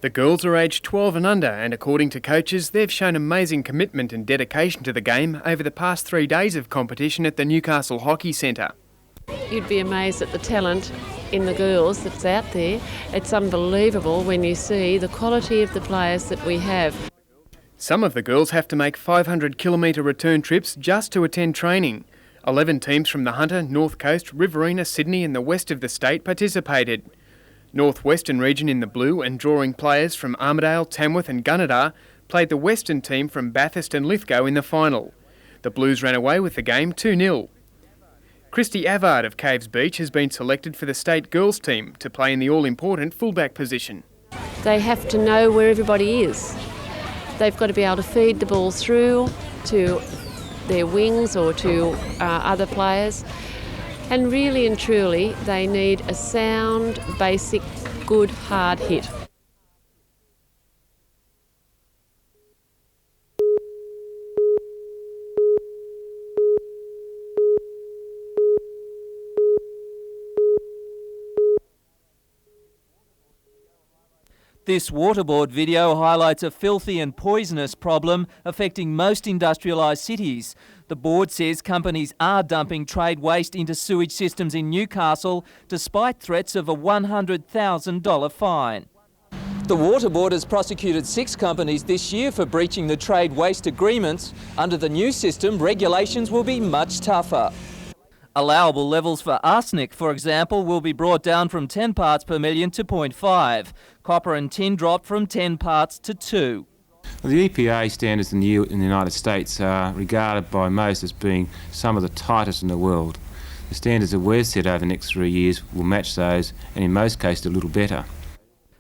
The girls are aged 12 and under, and according to coaches, they've shown amazing commitment and dedication to the game over the past 3 days of competition at the Newcastle Hockey Centre. You'd be amazed at the talent in the girls that's out there. It's unbelievable when you see the quality of the players that we have. Some of the girls have to make 500-kilometre return trips just to attend training. 11 teams from the Hunter, North Coast, Riverina, Sydney and the west of the state participated. North-Western region in the blue and drawing players from Armidale, Tamworth and Gunnedah played the Western team from Bathurst and Lithgow in the final. The Blues ran away with the game 2-0. Christy Avard of Caves Beach has been selected for the state girls team to play in the all-important fullback position. They have to know where everybody is. They've got to be able to feed the ball through to their wings or to other players. And really and truly, they need a sound, basic, good, hard hit. This waterboard video highlights a filthy and poisonous problem affecting most industrialised cities. The board says companies are dumping trade waste into sewage systems in Newcastle despite threats of a $100,000 fine. The Water Board has prosecuted 6 companies this year for breaching the trade waste agreements. Under the new system, regulations will be much tougher. Allowable levels for arsenic, for example, will be brought down from 10 parts per million to 0.5. Copper and tin dropped from 10 parts to 2. Well, the EPA standards in the United States are regarded by most as being some of the tightest in the world. The standards that we've set over the next 3 years will match those, and in most cases a little better.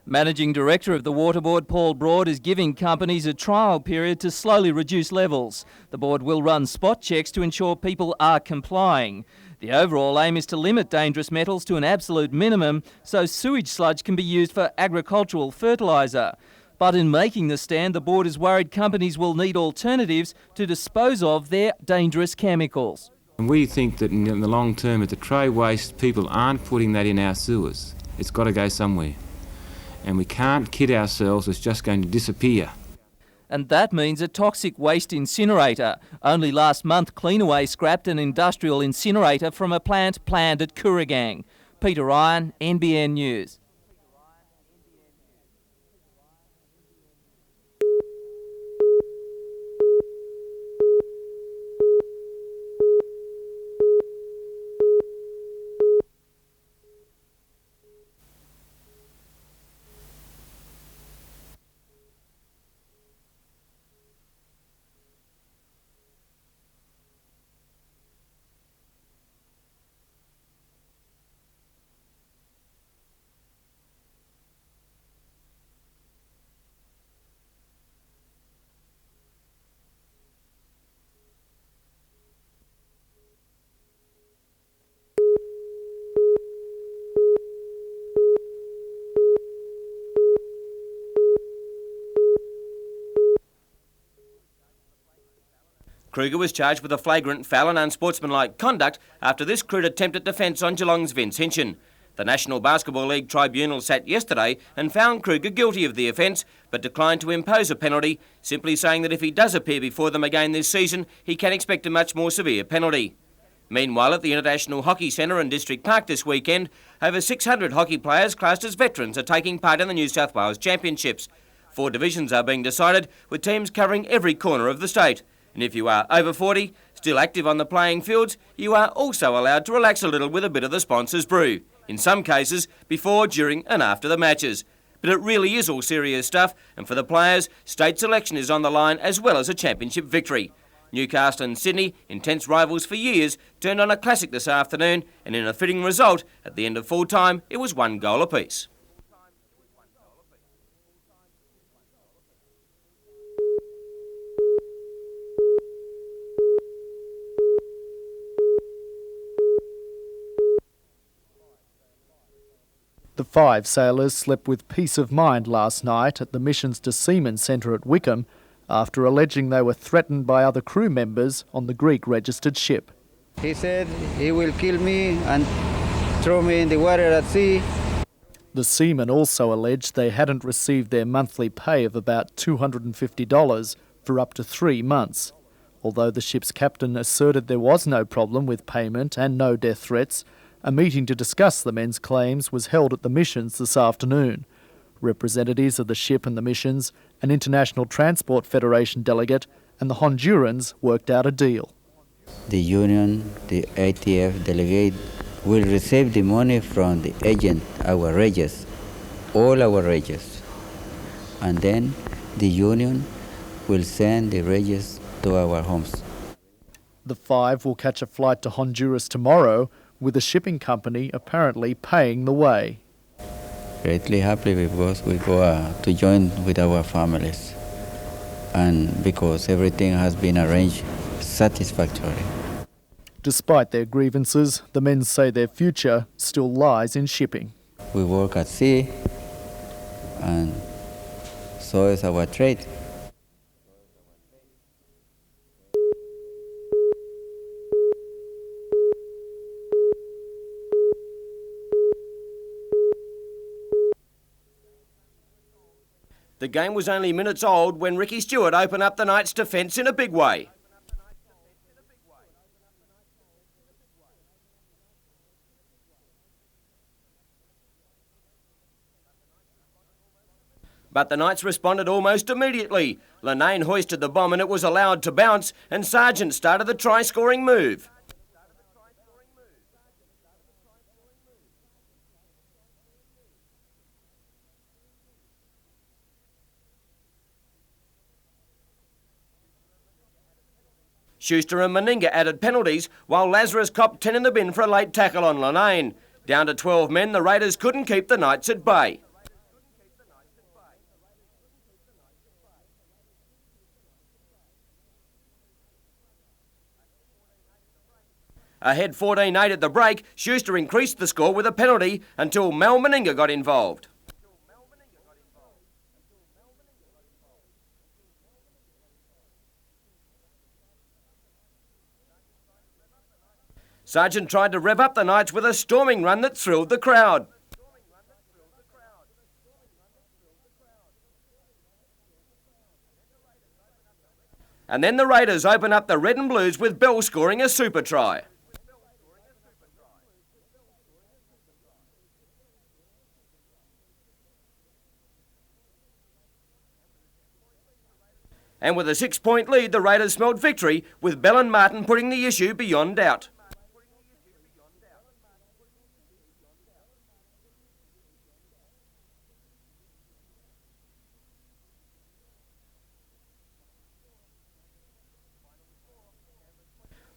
Managing Director of the Water Board, Paul Broad, is giving companies a trial period to slowly reduce levels. The board will run spot checks to ensure people are complying. The overall aim is to limit dangerous metals to an absolute minimum so sewage sludge can be used for agricultural fertiliser. But in making the stand, the board is worried companies will need alternatives to dispose of their dangerous chemicals. And we think that in the long term, if the trade waste, people aren't putting that in our sewers, it's got to go somewhere. And we can't kid ourselves it's just going to disappear. And that means a toxic waste incinerator. Only last month, Cleanaway scrapped an industrial incinerator from a plant planned at Kooragang. Peter Ryan, NBN News. Kruger was charged with a flagrant foul and unsportsmanlike conduct after this crude attempted defence on Geelong's Vince Hinchin. The National Basketball League Tribunal sat yesterday and found Kruger guilty of the offence, but declined to impose a penalty, simply saying that if he does appear before them again this season, he can expect a much more severe penalty. Meanwhile, at the International Hockey Centre and District Park this weekend, over 600 hockey players classed as veterans are taking part in the New South Wales Championships. 4 divisions are being decided, with teams covering every corner of the state. And if you are over 40, still active on the playing fields, you are also allowed to relax a little with a bit of the sponsor's brew. In some cases, before, during and after the matches. But it really is all serious stuff, and for the players, state selection is on the line as well as a championship victory. Newcastle and Sydney, intense rivals for years, turned on a classic this afternoon, and in a fitting result, at the end of full time, it was 1 goal apiece. The 5 sailors slept with peace of mind last night at the Missions to Seamen Centre at Wickham after alleging they were threatened by other crew members on the Greek-registered ship. He said he will kill me and throw me in the water at sea. The seamen also alleged they hadn't received their monthly pay of about $250 for up to 3 months. Although the ship's captain asserted there was no problem with payment and no death threats, a meeting to discuss the men's claims was held at the missions this afternoon. Representatives of the ship and the missions, an International Transport Federation delegate, and the Hondurans worked out a deal. The union, the ATF delegate, will receive the money from the agent, our wages, all our wages. And then the union will send the wages to our homes. The 5 will catch a flight to Honduras tomorrow, with the shipping company apparently paying the way. Greatly happy because we go to join with our families, and because everything has been arranged satisfactorily. Despite their grievances, the men say their future still lies in shipping. We work at sea, and so is our trade. The game was only minutes old when Ricky Stewart opened up the Knights' defence in a big way. But the Knights responded almost immediately. Linane hoisted the bomb and it was allowed to bounce, and Sargent started the try-scoring move. Schuster and Meninga added penalties, while Lazarus copped 10 in the bin for a late tackle on Linane. Down to 12 men, the Raiders couldn't keep the Knights at bay. Ahead 14-8 at the break, Schuster increased the score with a penalty until Mel Meninga got involved. Sargent tried to rev up the Knights with a storming run that thrilled the crowd. And then the Raiders open up the Red and Blues with Bell scoring a super try. And with a 6-point lead, the Raiders smelled victory, with Bell and Martin putting the issue beyond doubt.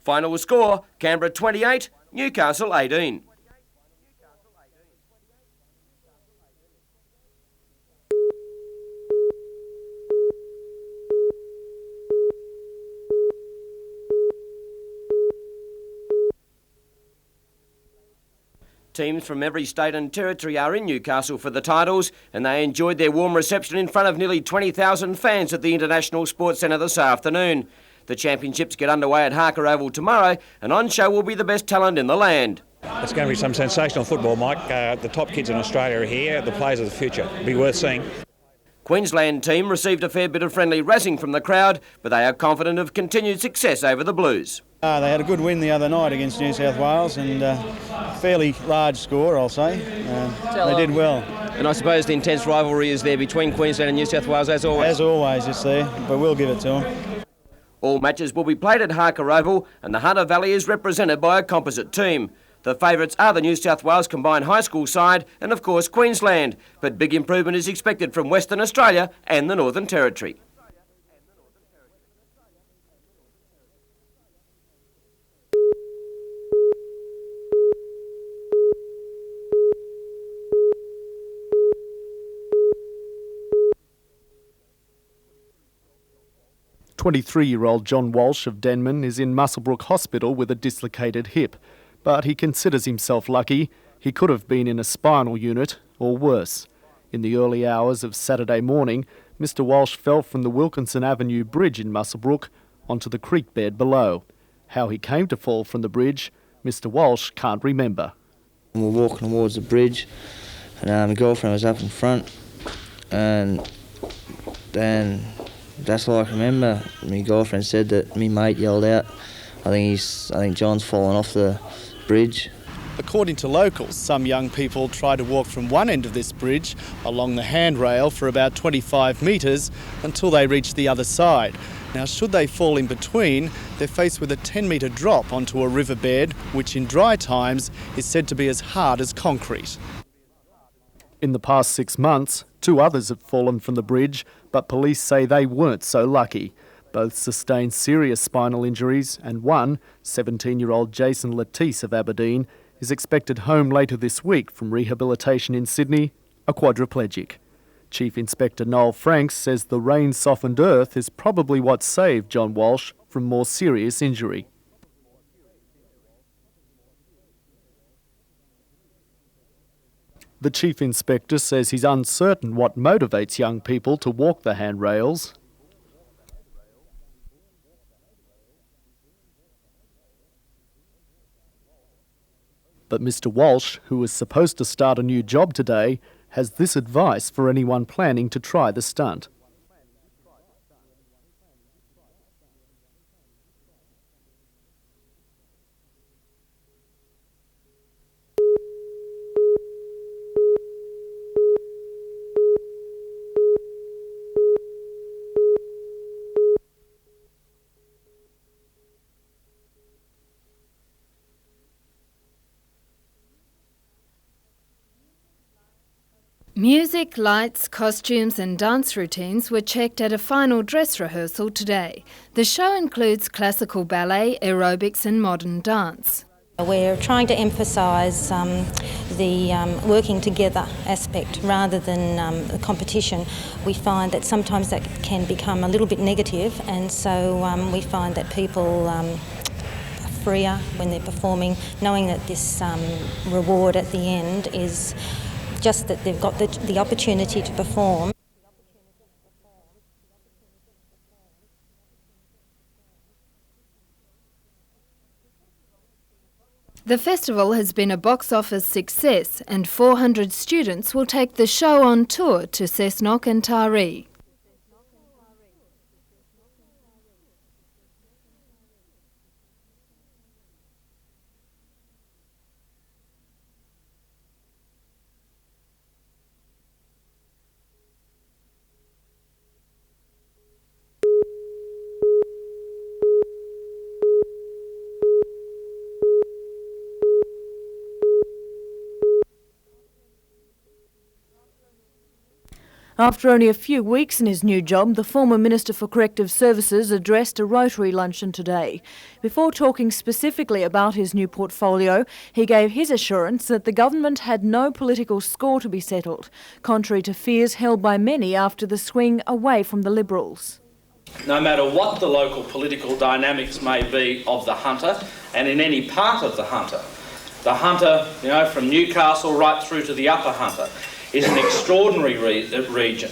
Final score, Canberra 28, Newcastle 18. Teams from every state and territory are in Newcastle for the titles, and they enjoyed their warm reception in front of nearly 20,000 fans at the International Sports Centre this afternoon. The championships get underway at Harker Oval tomorrow, and on show will be the best talent in the land. It's going to be some sensational football, Mike. The top kids in Australia are here, the players of the future. It'll be worth seeing. Queensland team received a fair bit of friendly razzing from the crowd, but they are confident of continued success over the Blues. They had a good win the other night against New South Wales, and fairly large score, I'll say. They did well. And I suppose the intense rivalry is there between Queensland and New South Wales, as always. As always, it's there, but we'll give it to them. All matches will be played at Harker Oval, and the Hunter Valley is represented by a composite team. The favourites are the New South Wales combined high school side and, of course, Queensland. But big improvement is expected from Western Australia and the Northern Territory. "23-year-old John Walsh of Denman is in Muswellbrook Hospital with a dislocated hip, but he considers himself lucky. He could have been in a spinal unit or worse. In the early hours of Saturday morning, Mr Walsh fell from the Wilkinson Avenue bridge in Muswellbrook onto the creek bed below. How he came to fall from the bridge, Mr Walsh can't remember. We were walking towards the bridge and my girlfriend was up in front, and then that's all I can remember. My girlfriend said that my mate yelled out, I think John's fallen off the bridge. According to locals, some young people try to walk from one end of this bridge along the handrail for about 25 metres until they reach the other side. Now, should they fall in between, they're faced with a 10-metre drop onto a riverbed, which in dry times is said to be as hard as concrete. In the past 6 months, 2 others have fallen from the bridge, but police say they weren't so lucky. Both sustained serious spinal injuries, and one, 17-year-old Jason Latisse of Aberdeen, is expected home later this week from rehabilitation in Sydney, a quadriplegic. Chief Inspector Noel Franks says the rain-softened earth is probably what saved John Walsh from more serious injury. The Chief Inspector says he's uncertain what motivates young people to walk the handrails. But Mr. Walsh, who was supposed to start a new job today, has this advice for anyone planning to try the stunt. Music, lights, costumes and dance routines were checked at a final dress rehearsal today. The show includes classical ballet, aerobics and modern dance. We're trying to emphasise the working together aspect rather than the competition. We find that sometimes that can become a little bit negative, and so we find that people are freer when they're performing, knowing that this reward at the end is just that they've got the opportunity to perform. The festival has been a box office success, and 400 students will take the show on tour to Cessnock and Taree. After only a few weeks in his new job, the former Minister for Corrective Services addressed a Rotary luncheon today. Before talking specifically about his new portfolio, he gave his assurance that the government had no political score to be settled, contrary to fears held by many after the swing away from the Liberals. No matter what the local political dynamics may be of the Hunter, and in any part of the Hunter, from Newcastle right through to the Upper Hunter, is an extraordinary region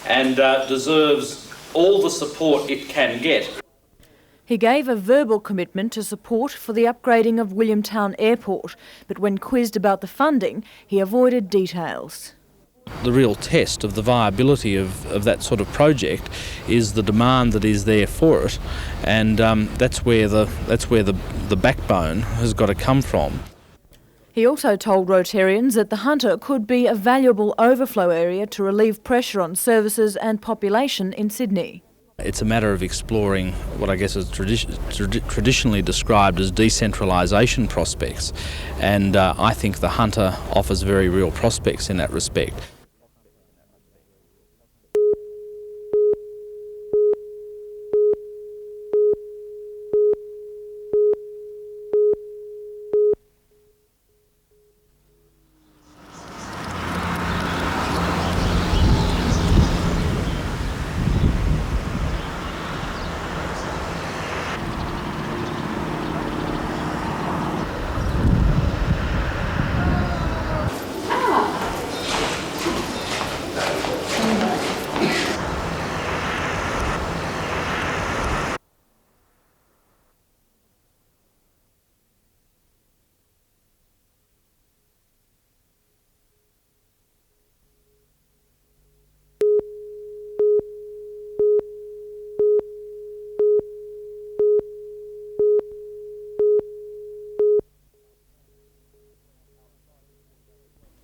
and deserves all the support it can get. He gave a verbal commitment to support for the upgrading of Williamtown Airport, but when quizzed about the funding, he avoided details. The real test of the viability of that sort of project is the demand that is there for it, and that's where the backbone has got to come from. He also told Rotarians that the Hunter could be a valuable overflow area to relieve pressure on services and population in Sydney. It's a matter of exploring what I guess is traditionally described as decentralisation prospects, and I think the Hunter offers very real prospects in that respect.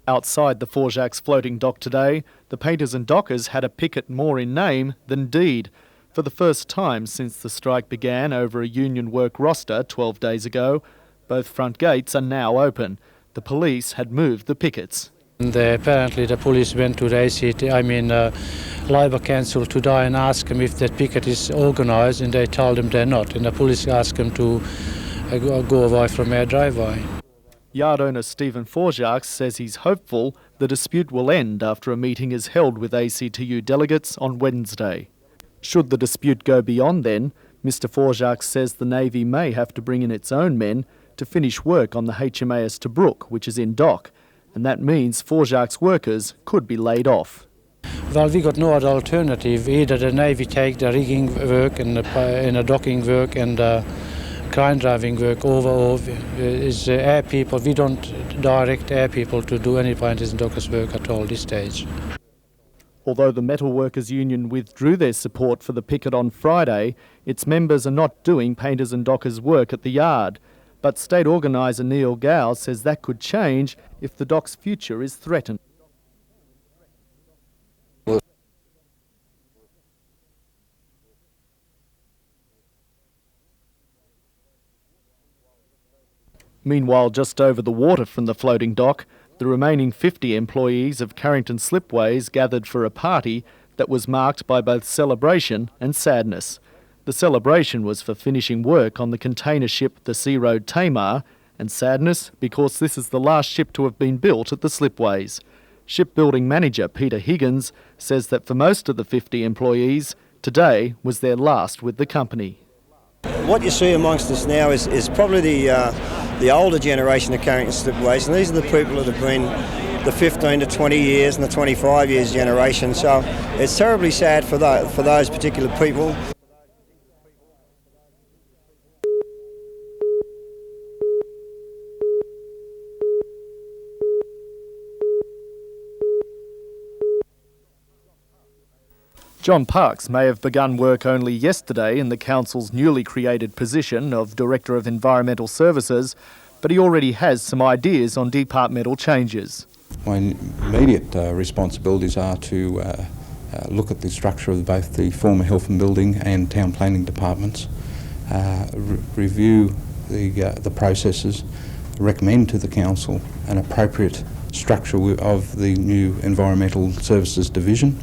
Outside the Forjac's floating dock today, the painters and dockers had a picket more in name than deed. For the first time since the strike began over a union work roster 12 days ago, both front gates are now open. The police had moved the pickets. Apparently the police went to the Labour Council today and asked them if that picket is organised, and they told them they're not, and the police asked them to go away from our driveway. Yard owner Stephen Forjak says he's hopeful the dispute will end after a meeting is held with ACTU delegates on Wednesday. Should the dispute go beyond then, Mr Forjak says the Navy may have to bring in its own men to finish work on the HMAS Tobruk, which is in dock, and that means Forjak's workers could be laid off. Well, we got no other alternative. Either the Navy take the rigging work and the docking work and crane driving work over, or is air people. We don't direct air people to do any painters and dockers work at all this stage. Although the Metal Workers Union withdrew their support for the picket on Friday, its members are not doing painters and dockers work at the yard. But state organiser Neil Gow says that could change if the dock's future is threatened. Meanwhile, just over the water from the floating dock, the remaining 50 employees of Carrington Slipways gathered for a party that was marked by both celebration and sadness. The celebration was for finishing work on the container ship the Sea Road Tamar, and sadness because this is the last ship to have been built at the Slipways. Shipbuilding manager Peter Higgins says that for most of the 50 employees, today was their last with the company. What you see amongst us now is probably the older generation of Carrington Slipways, and these are the people that have been the 15 to 20 years and the 25 years generation, so it's terribly sad for those particular people. John Parks may have begun work only yesterday in the council's newly created position of Director of Environmental Services, but he already has some ideas on departmental changes. My immediate responsibilities are to look at the structure of both the former Health and Building and Town Planning departments, review the processes, recommend to the council an appropriate structure of the new Environmental Services Division.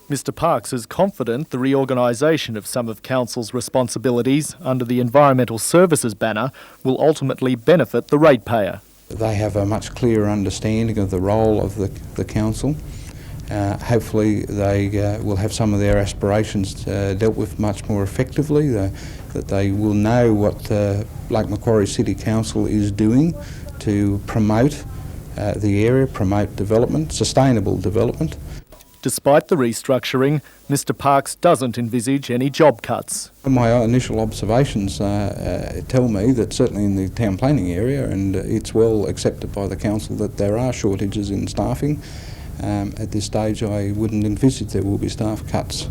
Mr Parks is confident the reorganisation of some of Council's responsibilities under the Environmental Services banner will ultimately benefit the ratepayer. They have a much clearer understanding of the role of the Council. Hopefully they will have some of their aspirations dealt with much more effectively, that they will know what Lake Macquarie City Council is doing to promote the area, promote development, sustainable development. Despite the restructuring, Mr Parks doesn't envisage any job cuts. My initial observations tell me that certainly in the town planning area, and it's well accepted by the council, that there are shortages in staffing. At this stage I wouldn't envisage there will be staff cuts.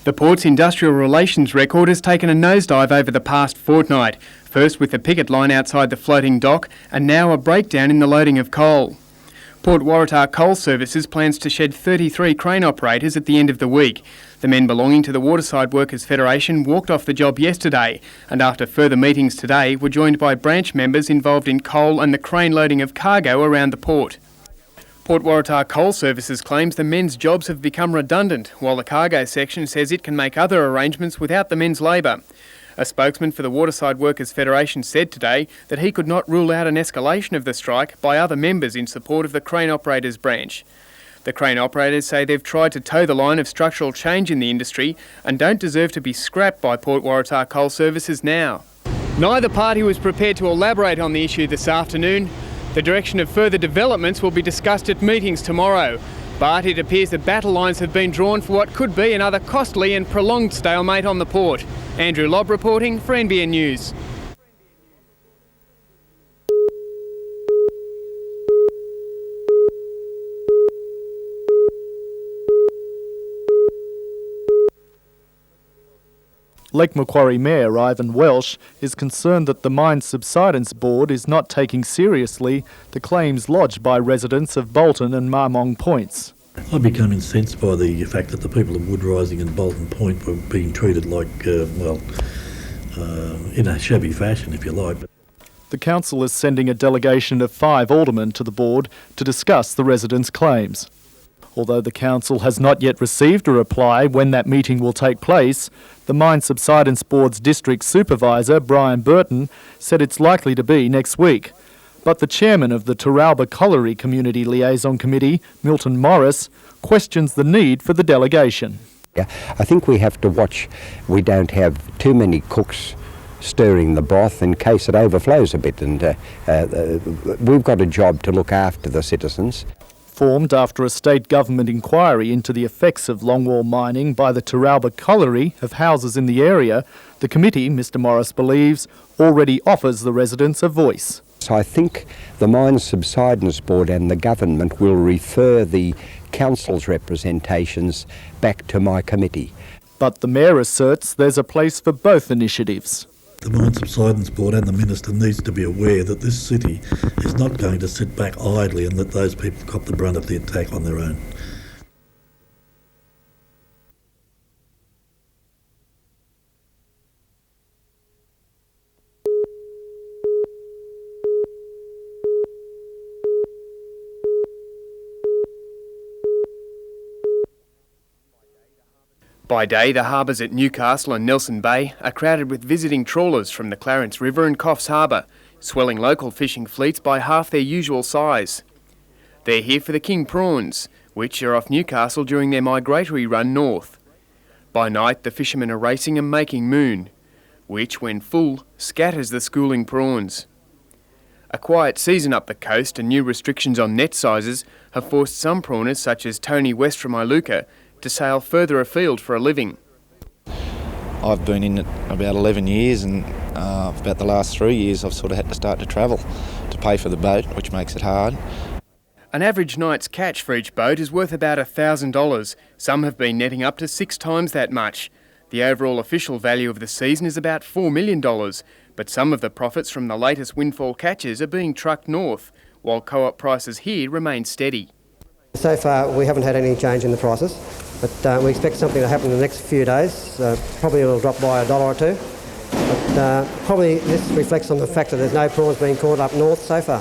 The port's industrial relations record has taken a nosedive over the past fortnight, first with the picket line outside the floating dock and now a breakdown in the loading of coal. Port Waratah Coal Services plans to shed 33 crane operators at the end of the week. The men belonging to the Waterside Workers Federation walked off the job yesterday and after further meetings today were joined by branch members involved in coal and the crane loading of cargo around the port. Port Waratah Coal Services claims the men's jobs have become redundant, while the cargo section says it can make other arrangements without the men's labour. A spokesman for the Waterside Workers Federation said today that he could not rule out an escalation of the strike by other members in support of the crane operators branch. The crane operators say they've tried to toe the line of structural change in the industry and don't deserve to be scrapped by Port Waratah Coal Services now. Neither party was prepared to elaborate on the issue this afternoon. The direction of further developments will be discussed at meetings tomorrow, but it appears that battle lines have been drawn for what could be another costly and prolonged stalemate on the port. Andrew Lobb reporting for NBN News. Lake Macquarie Mayor Ivan Welsh is concerned that the Mines Subsidence Board is not taking seriously the claims lodged by residents of Bolton and Marmong Points. I've become incensed by the fact that the people of Wood Rising and Bolton Point were being treated like, in a shabby fashion, if you like. The council is sending a delegation of 5 aldermen to the board to discuss the residents' claims. Although the council has not yet received a reply when that meeting will take place, the Mine Subsidence Board's district supervisor, Brian Burton, said it's likely to be next week. But the chairman of the Taralba Colliery Community Liaison Committee, Milton Morris, questions the need for the delegation. Yeah, I think we have to watch we don't have too many cooks stirring the broth in case it overflows a bit, and we've got a job to look after the citizens. Formed after a state government inquiry into the effects of longwall mining by the Taralba Colliery of houses in the area, the committee, Mr Morris believes, already offers the residents a voice. So I think the Mines Subsidence Board and the government will refer the council's representations back to my committee. But the mayor asserts there's a place for both initiatives. The Mines Subsidence Board and the Minister needs to be aware that this city is not going to sit back idly and let those people cop the brunt of the attack on their own. By day, the harbours at Newcastle and Nelson Bay are crowded with visiting trawlers from the Clarence River and Coffs Harbour, swelling local fishing fleets by half their usual size. They're here for the king prawns, which are off Newcastle during their migratory run north. By night, the fishermen are racing a making moon, which, when full, scatters the schooling prawns. A quiet season up the coast and new restrictions on net sizes have forced some prawners, such as Tony West from Iluka, to sail further afield for a living. I've been in it about 11 years, and about the last 3 years I've sort of had to start to travel to pay for the boat, which makes it hard. An average night's catch for each boat is worth about $1,000. Some have been netting up to 6 times that much. The overall official value of the season is about $4 million, but some of the profits from the latest windfall catches are being trucked north, while co-op prices here remain steady. So far we haven't had any change in the prices, but we expect something to happen in the next few days. Probably it'll drop by $1 or $2, but probably this reflects on the fact that there's no prawns being caught up north so far.